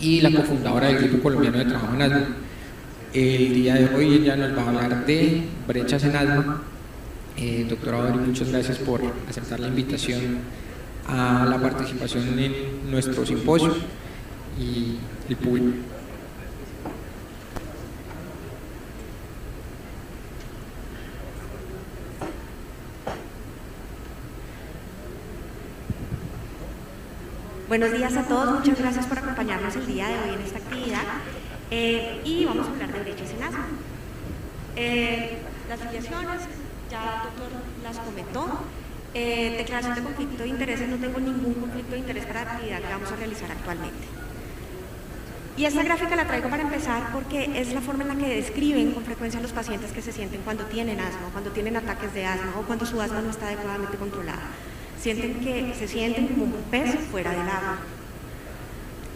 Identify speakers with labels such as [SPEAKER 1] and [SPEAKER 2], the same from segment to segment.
[SPEAKER 1] y la cofundadora del Grupo Colombiano de Trabajo en Asma. El día de hoy ella nos va a hablar de brechas en asma. Doctora Audrey, muchas gracias por aceptar la invitación a la participación en nuestro simposio y el público.
[SPEAKER 2] Buenos días a todos, muchas gracias por acompañarnos el día de hoy en esta actividad y vamos a hablar de brechas en asma. Las filiaciones, ya el doctor las comentó. Declaración de conflicto de intereses, no tengo ningún conflicto de interés para la actividad que vamos a realizar actualmente. Y esta gráfica la traigo para empezar porque es la forma en la que describen con frecuencia los pacientes que se sienten cuando tienen asma, cuando tienen ataques de asma o cuando su asma no está adecuadamente controlada. Se sienten como un pez fuera del agua.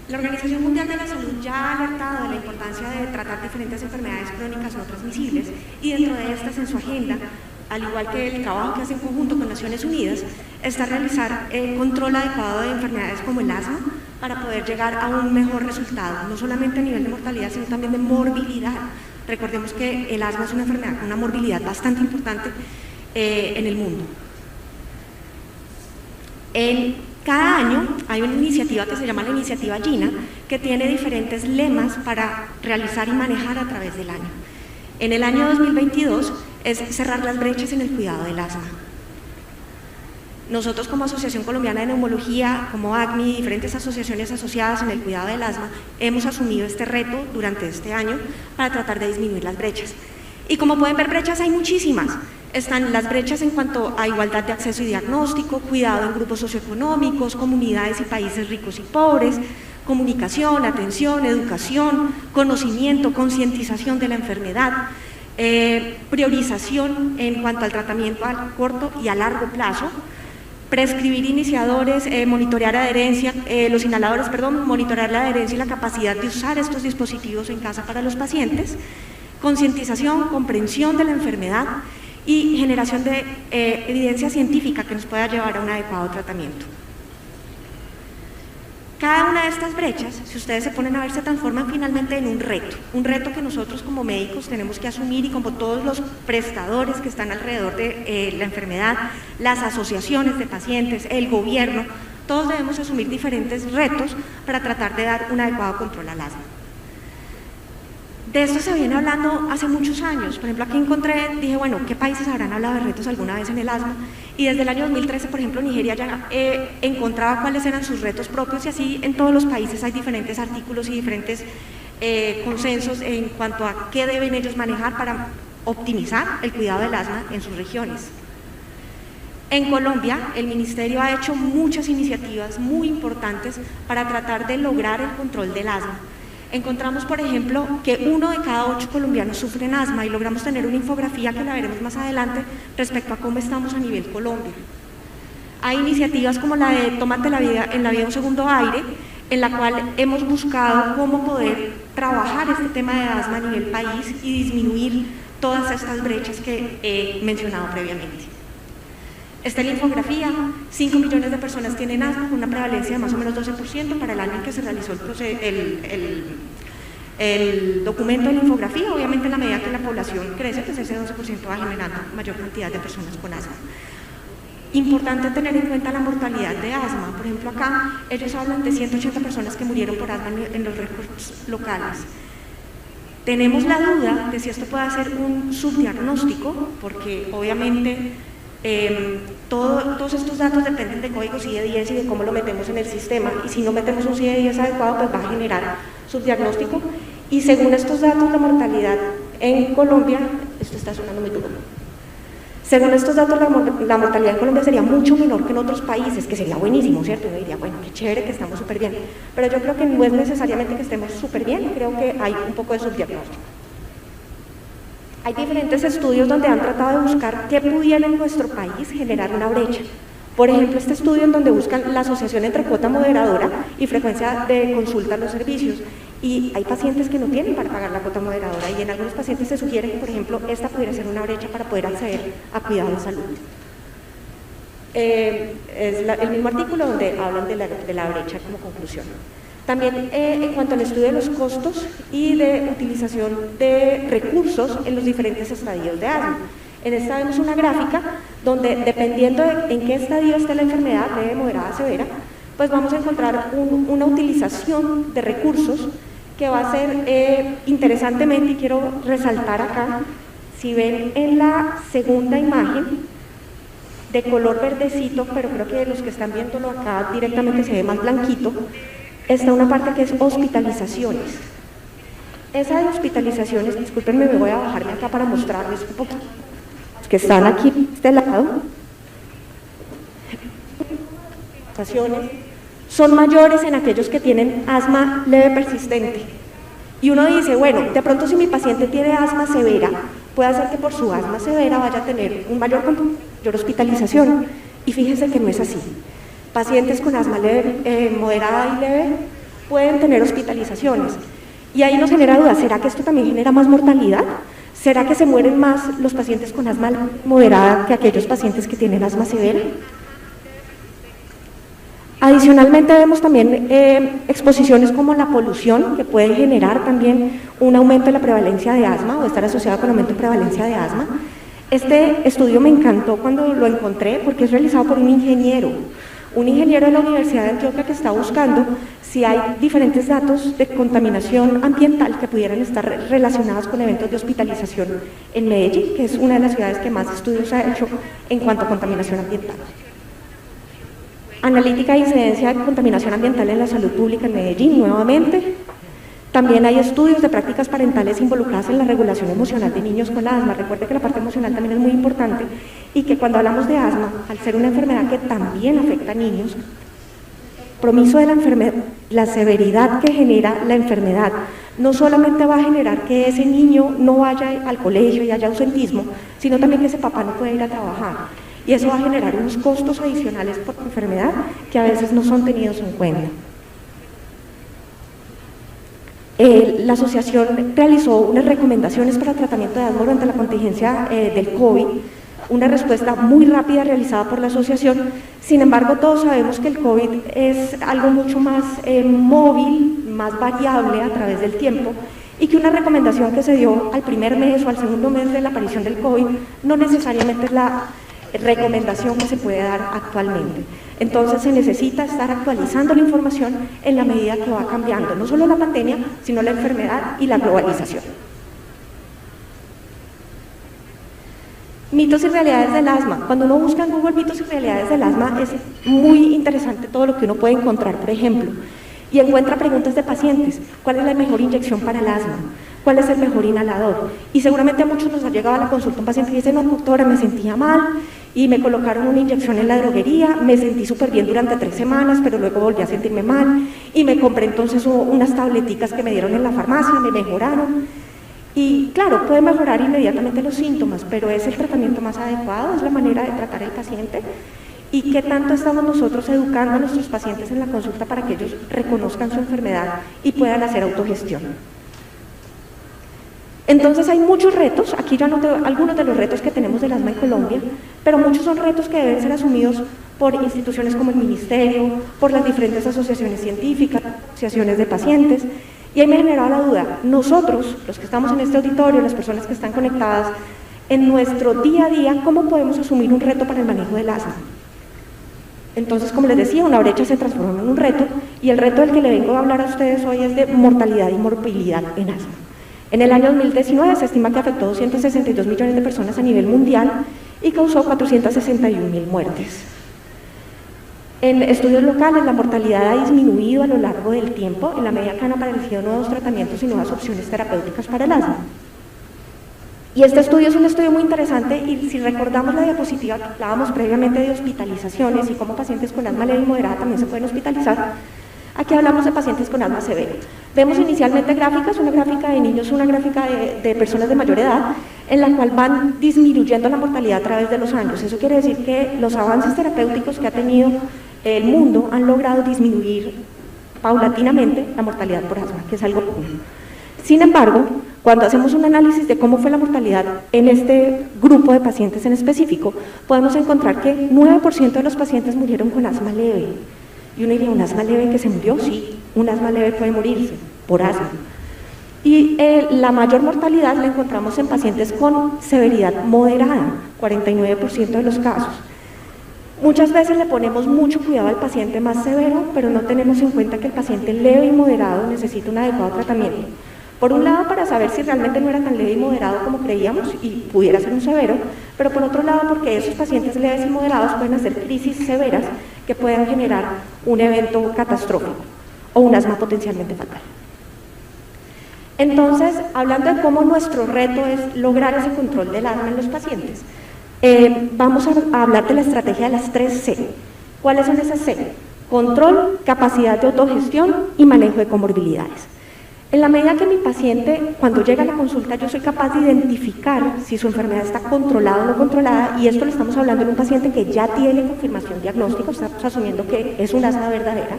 [SPEAKER 2] La Organización Mundial de la Salud ya ha alertado de la importancia de tratar diferentes enfermedades crónicas no transmisibles y dentro de estas en su agenda, al igual que el trabajo que hace en conjunto con Naciones Unidas, está realizar el control adecuado de enfermedades como el asma para poder llegar a un mejor resultado, no solamente a nivel de mortalidad, sino también de morbilidad. Recordemos que el asma es una enfermedad con una morbilidad bastante importante en el mundo. Cada año hay una iniciativa que se llama la Iniciativa GINA, que tiene diferentes lemas para realizar y manejar a través del año. En el año 2022 es cerrar las brechas en el cuidado del asma. Nosotros como Asociación Colombiana de Neumología, como ACMI y diferentes asociaciones asociadas en el cuidado del asma, hemos asumido este reto durante este año para tratar de disminuir las brechas. Y como pueden ver, brechas hay muchísimas. Están las brechas en cuanto a igualdad de acceso y diagnóstico, cuidado en grupos socioeconómicos, comunidades y países ricos y pobres, comunicación, atención, educación, conocimiento, concientización de la enfermedad, priorización en cuanto al tratamiento a corto y a largo plazo, prescribir iniciadores, monitorear adherencia, los inhaladores, monitorear la adherencia y la capacidad de usar estos dispositivos en casa para los pacientes, concientización, comprensión de la enfermedad y generación de evidencia científica que nos pueda llevar a un adecuado tratamiento. Cada una de estas brechas, si ustedes se ponen a ver, se transforman finalmente en un reto que nosotros como médicos tenemos que asumir y como todos los prestadores que están alrededor de la enfermedad, las asociaciones de pacientes, el gobierno, todos debemos asumir diferentes retos para tratar de dar un adecuado control al asma. De esto se viene hablando hace muchos años. Por ejemplo, aquí dije, bueno, ¿qué países habrán hablado de retos alguna vez en el asma? Y desde el año 2013, por ejemplo, Nigeria ya encontraba cuáles eran sus retos propios y así en todos los países hay diferentes artículos y diferentes consensos en cuanto a qué deben ellos manejar para optimizar el cuidado del asma en sus regiones. En Colombia, el Ministerio ha hecho muchas iniciativas muy importantes para tratar de lograr el control del asma. Encontramos, por ejemplo, que 1 de cada 8 colombianos sufren asma y logramos tener una infografía que la veremos más adelante respecto a cómo estamos a nivel Colombia. Hay iniciativas como la de Tómate en la vida un segundo aire, en la cual hemos buscado cómo poder trabajar este tema de asma a nivel país y disminuir todas estas brechas que he mencionado previamente. Está la infografía, 5 millones de personas tienen asma, con una prevalencia de más o menos 12% para el año en que se realizó el documento de la infografía. Obviamente, en la medida que la población crece, pues ese 12% va generando mayor cantidad de personas con asma. Importante tener en cuenta la mortalidad de asma. Por ejemplo, acá ellos hablan de 180 personas que murieron por asma en los récords locales. Tenemos la duda de si esto puede ser un subdiagnóstico, porque obviamente todos estos datos dependen de códigos CIE-10 y de cómo lo metemos en el sistema, y si no metemos un CIE-10 adecuado, pues va a generar subdiagnóstico. Y según estos datos, la mortalidad en Colombia, esto está sonando muy duro, según estos datos, la mortalidad en Colombia sería mucho menor que en otros países, que sería buenísimo, ¿cierto? Uno diría, bueno, qué chévere que estamos súper bien, pero yo creo que no es necesariamente que estemos súper bien, creo que hay un poco de subdiagnóstico. Hay diferentes estudios donde han tratado de buscar qué pudiera en nuestro país generar una brecha. Por ejemplo, este estudio en donde buscan la asociación entre cuota moderadora y frecuencia de consulta a los servicios. Y hay pacientes que no tienen para pagar la cuota moderadora y en algunos pacientes se sugiere que, por ejemplo, esta pudiera ser una brecha para poder acceder a cuidado de salud. Es el mismo artículo donde hablan de la brecha como conclusión. También en cuanto al estudio de los costos y de utilización de recursos en los diferentes estadios de asma. En esta vemos una gráfica donde, dependiendo de en qué estadio esté la enfermedad, leve, moderada, severa, pues vamos a encontrar una utilización de recursos que va a ser interesantemente, y quiero resaltar acá, si ven en la segunda imagen, de color verdecito, pero creo que los que están viéndolo acá directamente se ve más blanquito, está una parte que es hospitalizaciones. Esa de hospitalizaciones, discúlpenme, me voy a bajarme acá para mostrarles un poco, que están aquí de este lado, son mayores en aquellos que tienen asma leve persistente. Y uno dice, bueno, de pronto si mi paciente tiene asma severa, puede hacer que por su asma severa vaya a tener un mayor hospitalización. Y fíjense que no es así. Pacientes con asma leve, moderada y leve pueden tener hospitalizaciones. Y ahí nos genera duda, ¿será que esto también genera más mortalidad? ¿Será que se mueren más los pacientes con asma moderada que aquellos pacientes que tienen asma severa? Adicionalmente vemos también exposiciones como la polución, que puede generar también un aumento de la prevalencia de asma o estar asociado con aumento de prevalencia de asma. Este estudio me encantó cuando lo encontré porque es realizado por un ingeniero de la Universidad de Antioquia que está buscando si hay diferentes datos de contaminación ambiental que pudieran estar relacionados con eventos de hospitalización en Medellín, que es una de las ciudades que más estudios ha hecho en cuanto a contaminación ambiental. Analítica de incidencia de contaminación ambiental en la salud pública en Medellín, nuevamente. También hay estudios de prácticas parentales involucradas en la regulación emocional de niños con asma. Recuerde que la parte emocional también es muy importante y que cuando hablamos de asma, al ser una enfermedad que también afecta a niños, compromiso de la enfermedad, la severidad que genera la enfermedad, no solamente va a generar que ese niño no vaya al colegio y haya ausentismo, sino también que ese papá no pueda ir a trabajar. Y eso va a generar unos costos adicionales por enfermedad que a veces no son tenidos en cuenta. La asociación realizó unas recomendaciones para tratamiento de asma durante la contingencia del COVID, una respuesta muy rápida realizada por la asociación. Sin embargo, todos sabemos que el COVID es algo mucho más móvil, más variable a través del tiempo, y que una recomendación que se dio al primer mes o al segundo mes de la aparición del COVID no necesariamente es la recomendación que se puede dar actualmente. Entonces se necesita estar actualizando la información en la medida que va cambiando, no solo la pandemia, sino la enfermedad y la globalización. Mitos y realidades del asma. Cuando uno busca en Google mitos y realidades del asma, es muy interesante todo lo que uno puede encontrar, por ejemplo, y encuentra preguntas de pacientes. ¿Cuál es la mejor inyección para el asma? ¿Cuál es el mejor inhalador? Y seguramente a muchos nos ha llegado a la consulta un paciente y dice, no, doctora, me sentía mal y me colocaron una inyección en la droguería, me sentí súper bien durante 3 semanas, pero luego volví a sentirme mal y me compré entonces unas tableticas que me dieron en la farmacia, me mejoraron. Y claro, puede mejorar inmediatamente los síntomas, pero ¿es el tratamiento más adecuado? ¿Es la manera de tratar al paciente? ¿Y qué tanto estamos nosotros educando a nuestros pacientes en la consulta para que ellos reconozcan su enfermedad y puedan hacer autogestión? Entonces hay muchos retos, aquí yo anoté algunos de los retos que tenemos del asma en Colombia, pero muchos son retos que deben ser asumidos por instituciones como el Ministerio, por las diferentes asociaciones científicas, asociaciones de pacientes, y ahí me generaba la duda, nosotros, los que estamos en este auditorio, las personas que están conectadas, en nuestro día a día, ¿cómo podemos asumir un reto para el manejo del asma? Entonces, como les decía, una brecha se transforma en un reto, y el reto del que le vengo a hablar a ustedes hoy es de mortalidad y morbilidad en asma. En el año 2019 se estima que afectó 262 millones de personas a nivel mundial y causó 461.000 muertes. En estudios locales, la mortalidad ha disminuido a lo largo del tiempo, en la medida que han aparecido nuevos tratamientos y nuevas opciones terapéuticas para el asma. Y este estudio es un estudio muy interesante, y si recordamos la diapositiva que hablábamos previamente de hospitalizaciones y cómo pacientes con asma leve y moderada también se pueden hospitalizar, aquí hablamos de pacientes con asma severa. Vemos inicialmente gráficas, una gráfica de niños, una gráfica de personas de mayor edad, en la cual van disminuyendo la mortalidad a través de los años. Eso quiere decir que los avances terapéuticos que ha tenido el mundo han logrado disminuir paulatinamente la mortalidad por asma, que es algo común. Sin embargo, cuando hacemos un análisis de cómo fue la mortalidad en este grupo de pacientes en específico, podemos encontrar que 9% de los pacientes murieron con asma leve. Y uno diría, ¿un asma leve que se murió? Sí, Un asma leve puede morirse por asma. Y la mayor mortalidad la encontramos en pacientes con severidad moderada, 49% de los casos. Muchas veces le ponemos mucho cuidado al paciente más severo, pero no tenemos en cuenta que el paciente leve y moderado necesita un adecuado tratamiento. Por un lado, para saber si realmente no era tan leve y moderado como creíamos y pudiera ser un severo, pero por otro lado, porque esos pacientes leves y moderados pueden hacer crisis severas que puedan generar un evento catastrófico o un asma potencialmente fatal. Entonces, hablando de cómo nuestro reto es lograr ese control del asma en los pacientes, vamos a hablar de la estrategia de las 3 C. ¿Cuáles son esas C? Control, capacidad de autogestión y manejo de comorbilidades. En la medida que mi paciente, cuando llega a la consulta, yo soy capaz de identificar si su enfermedad está controlada o no controlada, y esto lo estamos hablando en un paciente que ya tiene confirmación diagnóstica, estamos asumiendo que es un asma verdadera.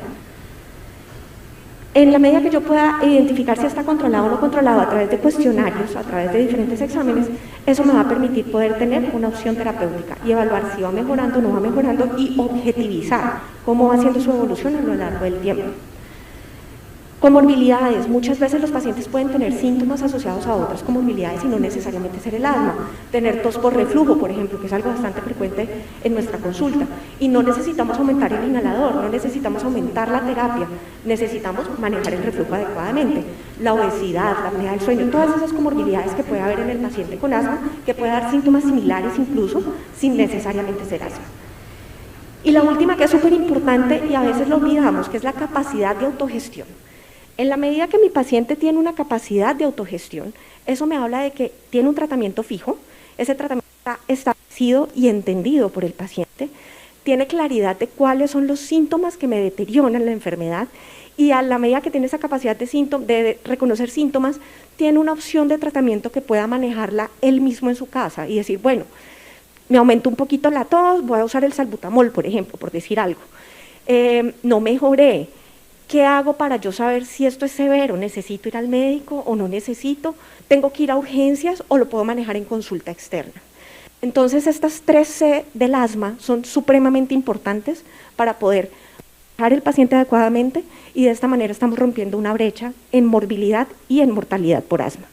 [SPEAKER 2] En la medida que yo pueda identificar si está controlado o no controlado a través de cuestionarios, a través de diferentes exámenes, eso me va a permitir poder tener una opción terapéutica y evaluar si va mejorando o no va mejorando y objetivizar cómo va haciendo su evolución a lo largo del tiempo. Comorbilidades, muchas veces los pacientes pueden tener síntomas asociados a otras comorbilidades y no necesariamente ser el asma. Tener tos por reflujo, por ejemplo, que es algo bastante frecuente en nuestra consulta. Y no necesitamos aumentar el inhalador, no necesitamos aumentar la terapia, necesitamos manejar el reflujo adecuadamente. La obesidad, la apnea del sueño, todas esas comorbilidades que puede haber en el paciente con asma, que puede dar síntomas similares incluso, sin necesariamente ser asma. Y la última, que es súper importante y a veces lo olvidamos, que es la capacidad de autogestión. En la medida que mi paciente tiene una capacidad de autogestión, eso me habla de que tiene un tratamiento fijo, ese tratamiento está establecido y entendido por el paciente, tiene claridad de cuáles son los síntomas que me deterioran la enfermedad y a la medida que tiene esa capacidad de reconocer síntomas, tiene una opción de tratamiento que pueda manejarla él mismo en su casa y decir, bueno, me aumento un poquito la tos, voy a usar el salbutamol, por ejemplo, por decir algo. No mejoré. ¿Qué hago para yo saber si esto es severo? ¿Necesito ir al médico o no necesito? ¿Tengo que ir a urgencias o lo puedo manejar en consulta externa? Entonces, estas 3 C del asma son supremamente importantes para poder manejar el paciente adecuadamente y de esta manera estamos rompiendo una brecha en morbilidad y en mortalidad por asma.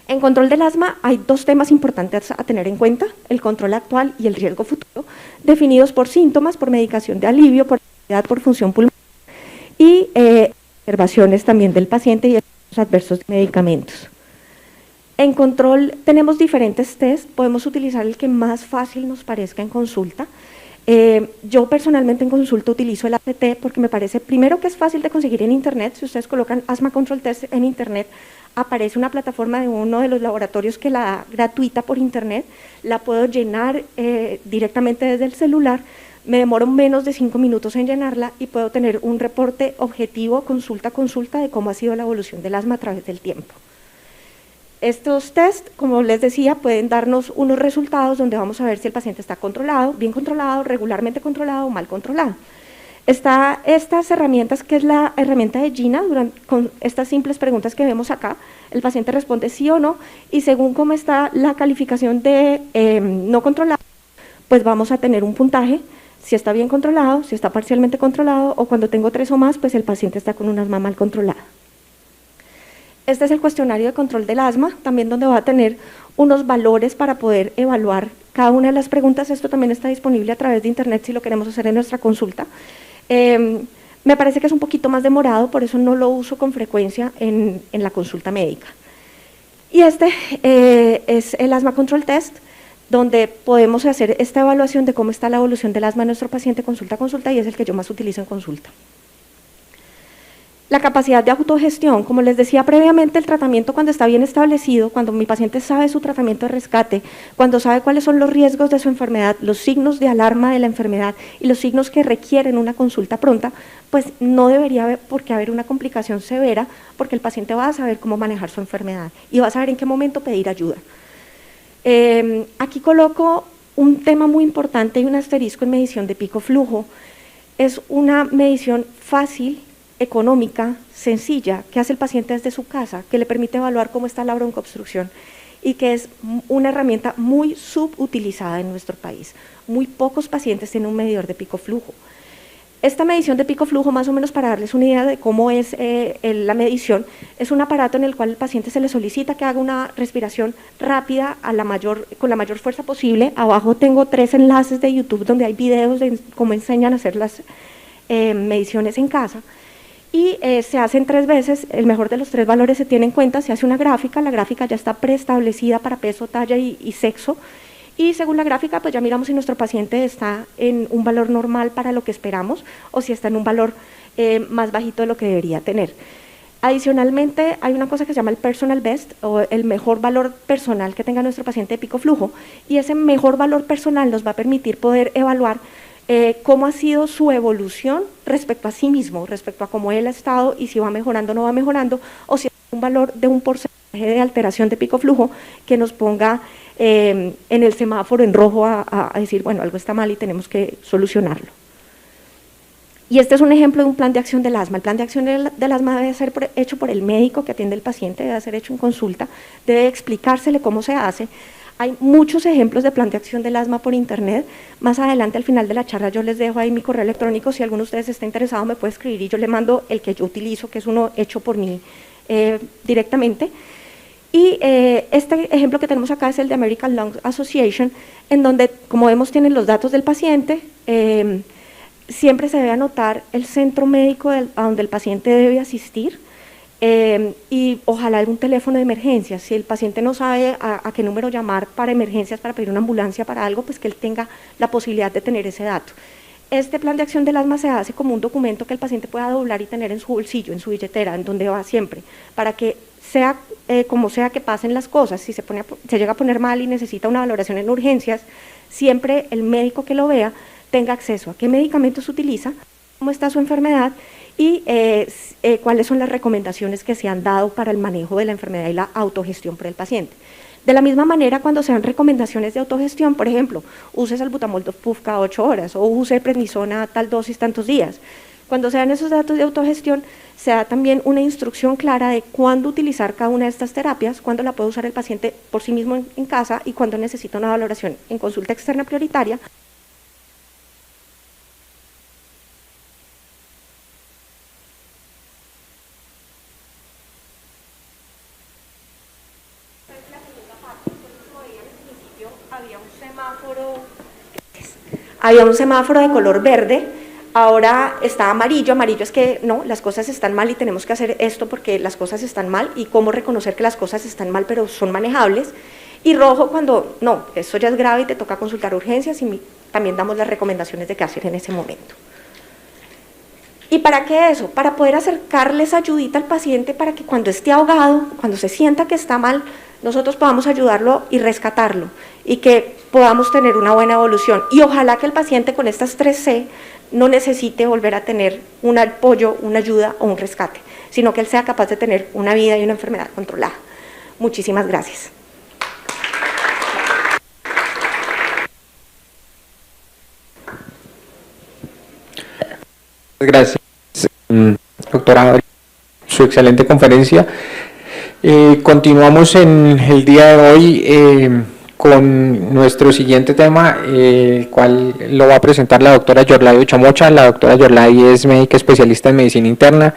[SPEAKER 2] En control del asma hay 2 temas importantes a tener en cuenta, el control actual y el riesgo futuro, definidos por síntomas, por medicación de alivio, por función pulmonar, y observaciones también del paciente y efectos adversos de medicamentos. En control tenemos diferentes test, podemos utilizar el que más fácil nos parezca en consulta. Yo personalmente en consulta utilizo el ACT porque me parece, primero, que es fácil de conseguir en internet. Si ustedes colocan Asthma Control Test en internet, aparece una plataforma de uno de los laboratorios que la da gratuita por internet, la puedo llenar directamente desde el celular. Me demoro menos de 5 minutos en llenarla y puedo tener un reporte objetivo, consulta a consulta, de cómo ha sido la evolución del asma a través del tiempo. Estos test, como les decía, pueden darnos unos resultados donde vamos a ver si el paciente está controlado, bien controlado, regularmente controlado o mal controlado. Está estas herramientas, que es la herramienta de Gina, con estas simples preguntas que vemos acá, el paciente responde sí o no, y según cómo está la calificación de no controlado, pues vamos a tener un puntaje. Si está bien controlado, si está parcialmente controlado, o cuando tengo 3 o más, pues el paciente está con un asma mal controlada. Este es el cuestionario de control del asma, también donde va a tener unos valores para poder evaluar cada una de las preguntas. Esto también está disponible a través de internet si lo queremos hacer en nuestra consulta. Me parece que es un poquito más demorado, por eso no lo uso con frecuencia en la consulta médica. Y este es el Asthma Control Test, donde podemos hacer esta evaluación de cómo está la evolución del asma en nuestro paciente consulta a consulta, y es el que yo más utilizo en consulta. La capacidad de autogestión, como les decía previamente, el tratamiento, cuando está bien establecido, cuando mi paciente sabe su tratamiento de rescate, cuando sabe cuáles son los riesgos de su enfermedad, los signos de alarma de la enfermedad y los signos que requieren una consulta pronta, pues no debería haber por qué haber una complicación severa, porque el paciente va a saber cómo manejar su enfermedad y va a saber en qué momento pedir ayuda. Aquí coloco un tema muy importante y un asterisco en medición de pico flujo. Es una medición fácil, económica, sencilla, que hace el paciente desde su casa, que le permite evaluar cómo está la broncoobstrucción y que es una herramienta muy subutilizada en nuestro país. Muy pocos pacientes tienen un medidor de pico flujo. Esta medición de pico flujo, más o menos para darles una idea de cómo es la medición, es un aparato en el cual al paciente se le solicita que haga una respiración rápida con la mayor fuerza posible. Abajo tengo 3 enlaces de YouTube donde hay videos de cómo enseñan a hacer las mediciones en casa. Y se hacen 3 veces, el mejor de los 3 valores se tiene en cuenta, se hace una gráfica, la gráfica ya está preestablecida para peso, talla y sexo, y según la gráfica pues ya miramos si nuestro paciente está en un valor normal para lo que esperamos o si está en un valor más bajito de lo que debería tener. Adicionalmente hay una cosa que se llama el personal best o el mejor valor personal que tenga nuestro paciente de pico flujo, y ese mejor valor personal nos va a permitir poder evaluar cómo ha sido su evolución respecto a sí mismo, respecto a cómo él ha estado y si va mejorando o no va mejorando, o si hay un valor de un porcentaje de alteración de pico flujo que nos ponga en el semáforo en rojo a decir, bueno, algo está mal y tenemos que solucionarlo. Y este es un ejemplo de un plan de acción del asma. El plan de acción del asma debe ser hecho por el médico que atiende al paciente, debe ser hecho en consulta, debe explicársele cómo se hace. Hay muchos ejemplos de plan de acción del asma por internet. Más adelante, al final de la charla, yo les dejo ahí mi correo electrónico. Si alguno de ustedes está interesado, me puede escribir y yo le mando el que yo utilizo, que es uno hecho por mí directamente. Y este ejemplo que tenemos acá es el de American Lung Association, en donde, como vemos, tienen los datos del paciente. Siempre se debe anotar el centro médico a donde el paciente debe asistir, y ojalá algún teléfono de emergencias. Si el paciente no sabe a qué número llamar para emergencias, para pedir una ambulancia, para algo, pues que él tenga la posibilidad de tener ese dato. Este plan de acción del asma se hace como un documento que el paciente pueda doblar y tener en su bolsillo, en su billetera, en donde va siempre, para que sea como sea que pasen las cosas. Si se llega a poner mal y necesita una valoración en urgencias, siempre el médico que lo vea tenga acceso a qué medicamentos utiliza, cómo está su enfermedad y cuáles son las recomendaciones que se han dado para el manejo de la enfermedad y la autogestión por el paciente. De la misma manera, cuando se dan recomendaciones de autogestión, por ejemplo, use salbutamol puff cada 8 horas o use prednisona tal dosis tantos días. Cuando se dan esos datos de autogestión, se da también una instrucción clara de cuándo utilizar cada una de estas terapias, cuándo la puede usar el paciente por sí mismo en casa y cuándo necesita una valoración en consulta externa prioritaria. Había un semáforo de color verde, ahora está amarillo. Amarillo es que no, las cosas están mal y tenemos que hacer esto porque las cosas están mal, y cómo reconocer que las cosas están mal pero son manejables. Y rojo cuando no, eso ya es grave y te toca consultar urgencias, y también damos las recomendaciones de qué hacer en ese momento. ¿Y para qué eso? Para poder acercarles ayudita al paciente para que cuando esté ahogado, cuando se sienta que está mal, nosotros podamos ayudarlo y rescatarlo y que podamos tener una buena evolución. Y ojalá que el paciente con estas 3C no necesite volver a tener un apoyo, una ayuda o un rescate, sino que él sea capaz de tener una vida y una enfermedad controlada. Muchísimas gracias.
[SPEAKER 1] Gracias, doctora, su excelente conferencia. Continuamos en el día de hoy con nuestro siguiente tema, el cual lo va a presentar la doctora Yorlai Ochamocha. La doctora Yorlai es médica especialista en medicina interna,